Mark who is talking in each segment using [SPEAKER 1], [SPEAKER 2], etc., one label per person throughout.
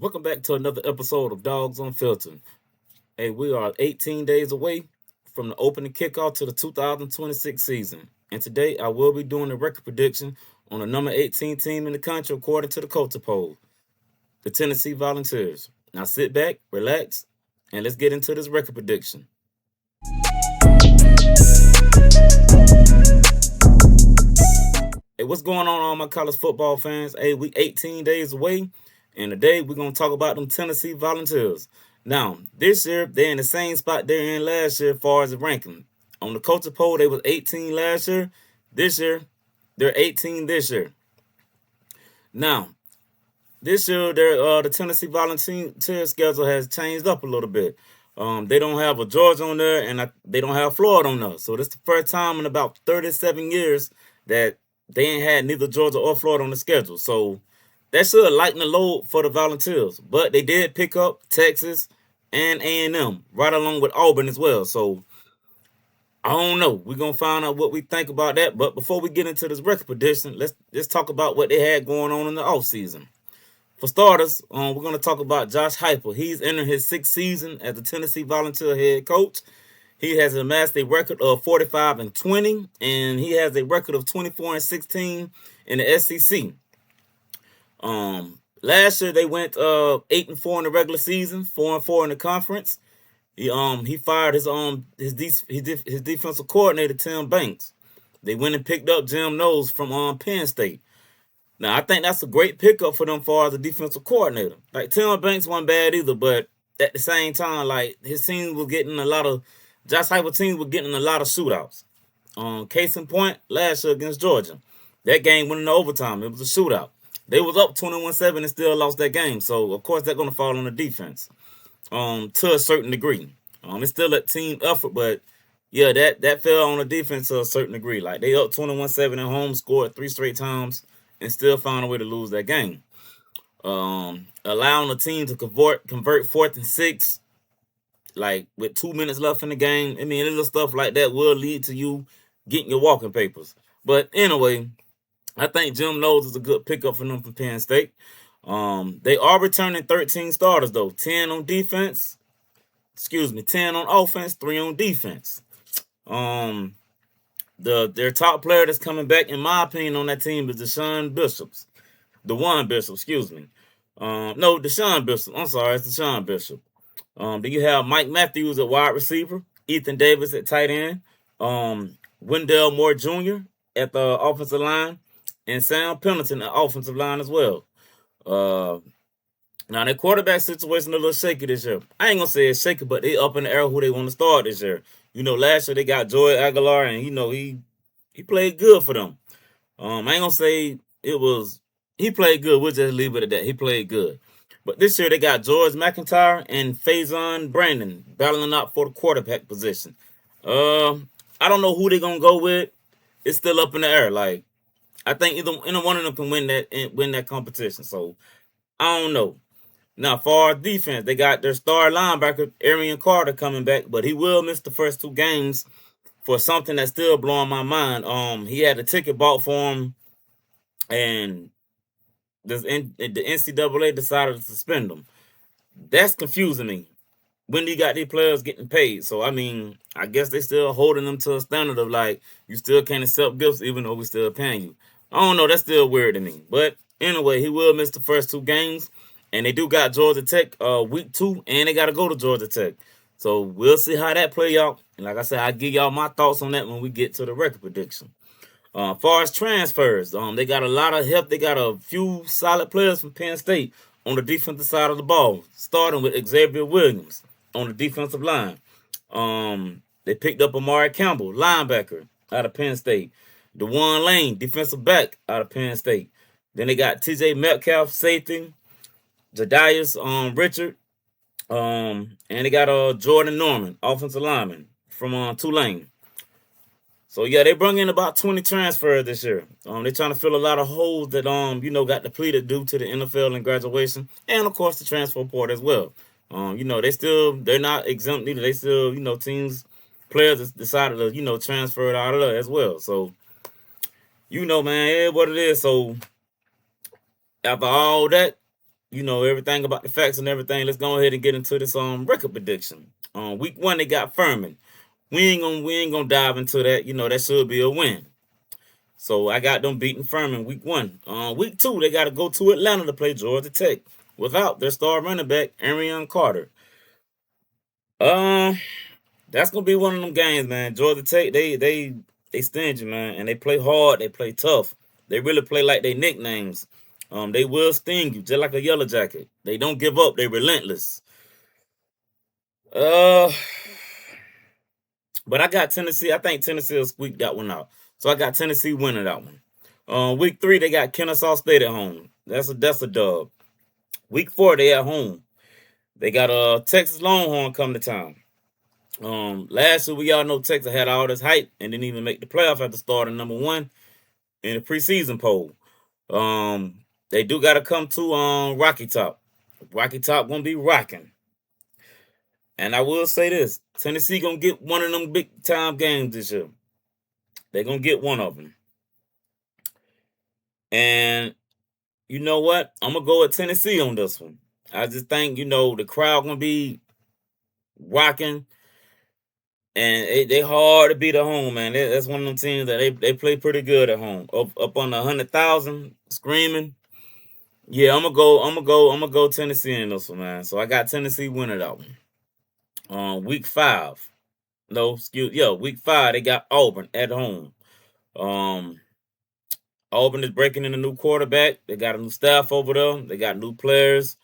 [SPEAKER 1] Welcome back to another episode of Dogs Unfiltered. Hey, we are 18 days away from the opening kickoff to the 2026 season. And today I will be doing a record prediction on the number 18 team in the country according to the Culture Poll, the Tennessee Volunteers. Now sit back, relax, and let's get into this record prediction. Hey, what's going on, all my college football fans? Hey, we 18 days away, and today we're going to talk about them Tennessee Volunteers. Now, this year, they're in the same spot they're in last year as far as the ranking. On the Culture Poll, they was 18 last year. This year, they're 18 this year. Now, this year, the Tennessee Volunteer schedule has changed up a little bit. They don't have a Georgia on there, and they don't have Florida on there. So this is the first time in about 37 years that they ain't had neither Georgia or Florida on the schedule. So that should lighten the load for the Volunteers. But they did pick up Texas and A&M right along with Auburn as well. So I don't know. We're going to find out what we think about that. But before we get into this record prediction, let's talk about what they had going on in the offseason. For starters, we're going to talk about Josh Heupel. He's entering his sixth season as the Tennessee Volunteer head coach. He has amassed a record of 45-20, and he has a record of 24-16 in the SEC. Last year they went 8-4 in the regular season, 4-4 in the conference. He fired his defensive coordinator Tim Banks. They went and picked up Jim Knowles from Penn State. Now, I think that's a great pickup for them far as a defensive coordinator. Like, Tim Banks wasn't bad either, but at the same time, like, his team was getting a lot of, Josh Heupel teams were getting a lot of shootouts. Case in point, last year against Georgia. That game went into overtime. It was a shootout. They was up 21-7 and still lost that game. So, of course, they're going to fall on the defense to a certain degree. It's still a team effort, but, yeah, that fell on the defense to a certain degree. Like, they up 21-7 at home, scored 3 straight times, and still found a way to lose that game. Allowing the team to convert 4th and 6, like with 2 minutes left in the game. I mean, little stuff like that will lead to you getting your walking papers. But anyway, I think Jim Knowles is a good pickup for them from Penn State. They are returning 13 starters though, 10 on defense. 10 on offense, 3 on defense. Their top player that's coming back, in my opinion, on that team is Deshaun Bishop. Deshaun Bishop. I'm sorry, it's Deshaun Bishop. Then you have Mike Matthews at wide receiver, Ethan Davis at tight end, Wendell Moore Jr. at the offensive line, and Sam Pendleton at offensive line as well. Now, their quarterback situation a little shaky this year. I ain't going to say it's shaky, but they up in the air who they want to start this year. Last year they got Joey Aguilar, and, he played good for them. I ain't going to say he played good. We'll just leave it at that. He played good. But this year they got George McIntyre and Faison Brandon battling out for the quarterback position. I don't know who they're going to go with. It's still up in the air. Like, I think either one of them can win that competition. So, I don't know. Now, for our defense, they got their star linebacker, Arian Carter, coming back, but he will miss the first 2 games for something that's still blowing my mind. He had a ticket bought for him, and the NCAA decided to suspend him. That's confusing me. When you got these players getting paid. So, I mean, I guess they still holding them to a standard of, like, you still can't accept gifts even though we still paying you. I don't know. That's still weird to me. But, anyway, he will miss the first 2 games. And they do got Georgia Tech week 2, and they got to go to Georgia Tech. So we'll see how that play out. And like I said, I'll give y'all my thoughts on that when we get to the record prediction. As far as transfers, they got a lot of help. They got a few solid players from Penn State on the defensive side of the ball, starting with Xavier Williams on the defensive line. They picked up Amari Campbell, linebacker, out of Penn State. DeJuan Lane, defensive back, out of Penn State. Then they got TJ Metcalf, safety. Jadias Richard, and they got Jordan Norman, offensive lineman from Tulane. So yeah, they brought in about 20 transfers this year. They're trying to fill a lot of holes that got depleted due to the NFL and graduation, and of course the transfer portal as well. They're not exempt either. They still players decided to transfer it out of there as well. So man, what it is. So after all that, everything about the facts and everything, let's go ahead and get into this record prediction. Week 1 they got Furman. We ain't gonna dive into that. That should be a win. So I got them beating Furman week 1. Week 2 they got to go to Atlanta to play Georgia Tech without their star running back Arian Carter. Um, that's gonna be one of them games, man. Georgia Tech, they stingy, man, and they play hard. They play tough. They really play like they nicknames. They will sting you just like a yellow jacket. They don't give up. They relentless. Uh, but I got Tennessee. I think Tennessee will squeak that one out. So I got Tennessee winning that one. Week 3 they got Kennesaw State at home. That's a dub. Week 4 they at home. They got a Texas Longhorn come to town. Last year we all know Texas had all this hype and didn't even make the playoff after starting number 1 in the preseason poll. They do got to come to Rocky Top. Rocky Top gonna be rocking. And I will say this: Tennessee gonna get one of them big time games this year. They're gonna get one of them. And you know what? I'm gonna go with Tennessee on this one. I just think the crowd gonna be rocking, and they hard to beat at home, man. That's one of them teams that they play pretty good at home. Up on the 100,000 screaming. Yeah, I'm gonna go Tennessee in this one, man. So I got Tennessee winning that one. Week 5. No, week 5 they got Auburn at home. Um, Auburn is breaking in a new quarterback. They got a new staff over there. They got new players.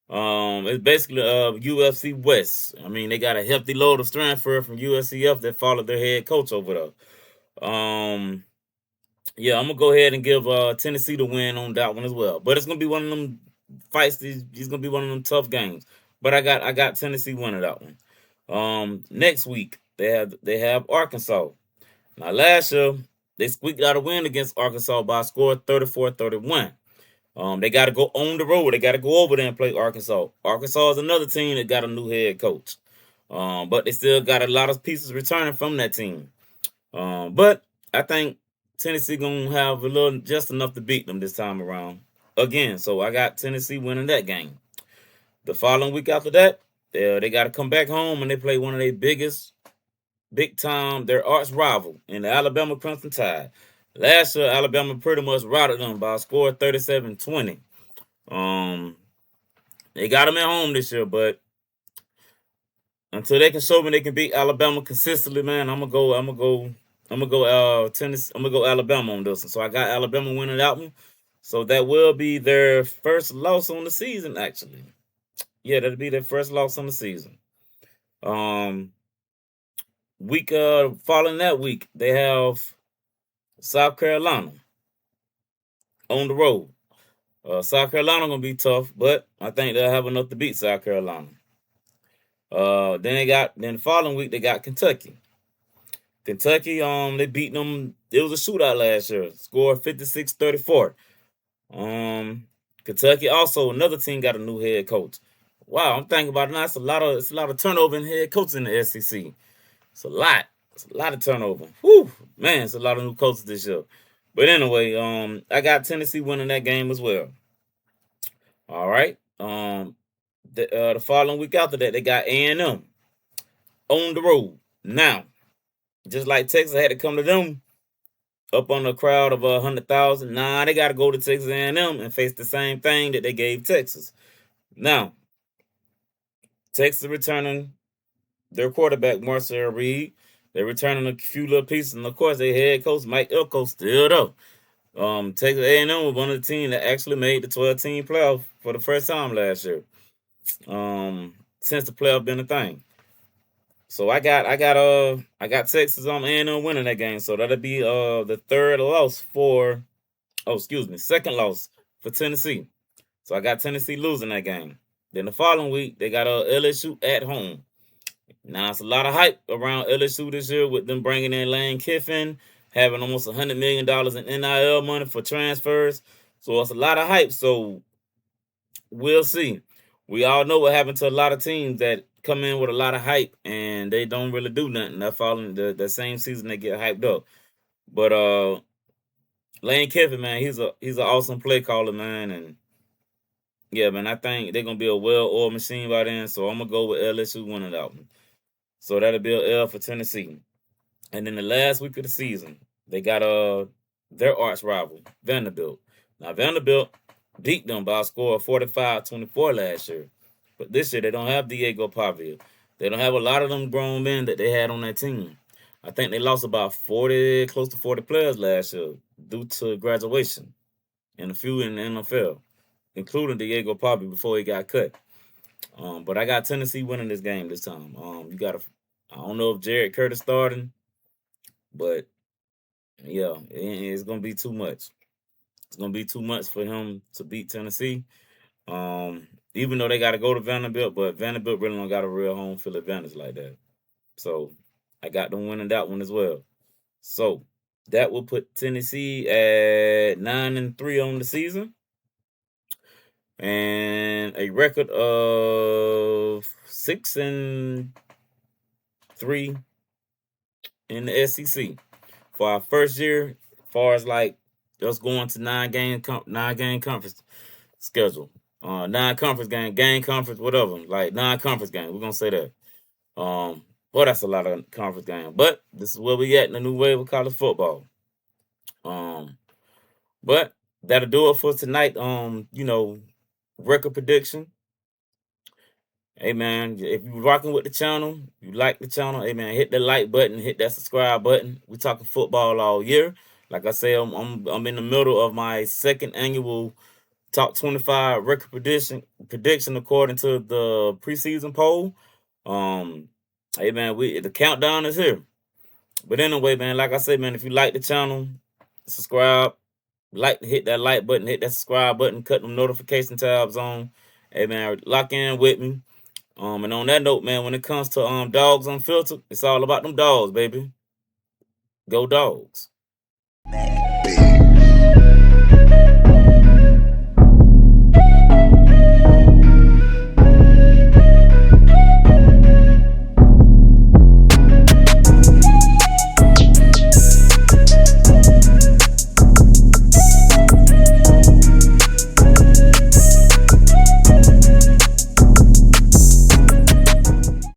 [SPEAKER 1] It's basically UFC West. I mean, they got a healthy load of transfer from USCF that followed their head coach over there. Yeah, I'm gonna go ahead and give Tennessee the win on that one as well. But it's gonna be one of them fights. These gonna be one of them tough games. But I got Tennessee winning that one. Next week they have Arkansas. Now last year they squeaked out a win against Arkansas by a score of 34-31. They got to go on the road. They got to go over there and play Arkansas. Arkansas is another team that got a new head coach. But they still got a lot of pieces returning from that team. But I think Tennessee gonna have just enough to beat them this time around again. So I got Tennessee winning that game. The following week after that, they got to come back home and they play one of their big time, their arch rival in the Alabama Crimson Tide. Last year, Alabama pretty much routed them by a score of 37-20. They got them at home this year, but until they can show me they can beat Alabama consistently, man, I'm gonna go Tennessee. I'm gonna go Alabama on this one. So I got Alabama winning that one. So that will be their first loss on the season, actually. Yeah, that'll be their first loss on the season. Um, Week following that week, they have South Carolina on the road. South Carolina gonna be tough, but I think they'll have enough to beat South Carolina. Then the following week they got Kentucky. Kentucky, they beat them. It was a shootout last year. Score 56-34. Kentucky also another team got a new head coach. Wow, I'm thinking about it now. It's a lot of turnover in head coaches in the SEC. It's a lot. It's a lot of turnover. Whew, man, it's a lot of new coaches this year. But anyway, I got Tennessee winning that game as well. All right. The following week after that, they got A&M on the road. Now, just like Texas had to come to them up on a crowd of 100,000. Nah, they got to go to Texas A&M and face the same thing that they gave Texas. Now, Texas returning their quarterback Marcel Reed. They're returning a few little pieces, and of course, their head coach Mike Elko still though. Texas A&M was one of the teams that actually made the 12-team playoff for the first time last year. Since the playoff been a thing. So I got Texas on A&M winning that game. So that'll be the second loss for Tennessee. So I got Tennessee losing that game. Then the following week they got LSU at home. Now it's a lot of hype around LSU this year with them bringing in Lane Kiffin, having almost $100 million in NIL money for transfers. So it's a lot of hype. So we'll see. We all know what happened to a lot of teams that come in with a lot of hype and they don't really do nothing. That following the same season they get hyped up. But Lane Kiffin, man, he's an awesome play caller, man, and Yeah, man, I think they're gonna be a well-oiled machine by then. So I'm gonna go with LSU winning that one. So that'll be an L for Tennessee. And then the last week of the season, they got their arch rival, Vanderbilt. Now Vanderbilt beat them by a score of 45-24 last year. But this year they don't have Diego Pavia. They don't have a lot of them grown men that they had on that team. I think they lost about 40, close to 40 players last year due to graduation and a few in the NFL, including Diego Pavia before he got cut. But I got Tennessee winning this game this time. I don't know if Jared Curtis starting, but yeah, it's gonna be too much. It's gonna be too much for him to beat Tennessee. Even though they got to go to Vanderbilt, but Vanderbilt really don't got a real home field advantage like that. So I got them winning that one as well. So that will put Tennessee at 9-3 on the season, and a record of 6-3 in the SEC for our first year. As far as like us going to 9-game conference schedule, 9 conference game conference, whatever, like 9 conference game. We're gonna say that. Well, that's a lot of conference game, but this is where we at in the new wave of college football. But that'll do it for tonight. Record prediction. Hey man, if you rocking with the channel, you like the channel, hey man, hit that like button, hit that subscribe button. We talking football all year. Like I said, I'm in the middle of my second annual top 25 record prediction according to the preseason poll. Hey man, the countdown is here. But anyway, man, like I said, man, if you like the channel, subscribe, hit that like button, hit that subscribe button, cut them notification tabs on. Hey man, lock in with me. And on that note, man, when it comes to Dogs Unfiltered, it's all about them dogs, baby. Go Dogs.